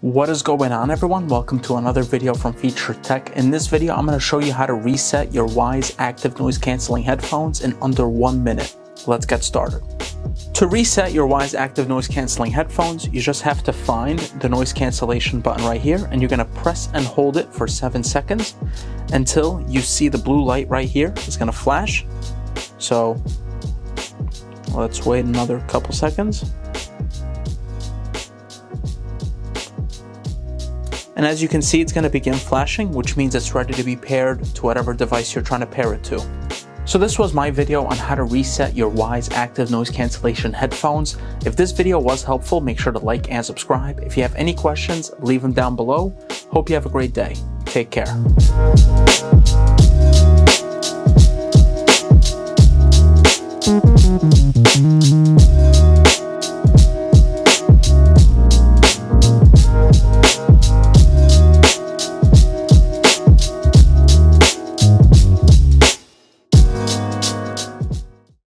What is going on, everyone? Welcome to another video from Feature Tech. In this video, I'm going to show you how to reset your Wyze active noise cancelling headphones in under 1 minute. Let's get started. To reset your Wyze active noise cancelling headphones, you just have to find the noise cancellation button right here, and you're going to press and hold it for 7 seconds until you see the blue light right here. It's going to flash. So let's wait another couple seconds. And as you can see, it's going to begin flashing, which means it's ready to be paired to whatever device you're trying to pair it to. So this was my video on how to reset your Wyze active noise cancellation headphones. If this video was helpful, make sure to like and subscribe. If you have any questions, leave them down below. Hope you have a great day. Take care.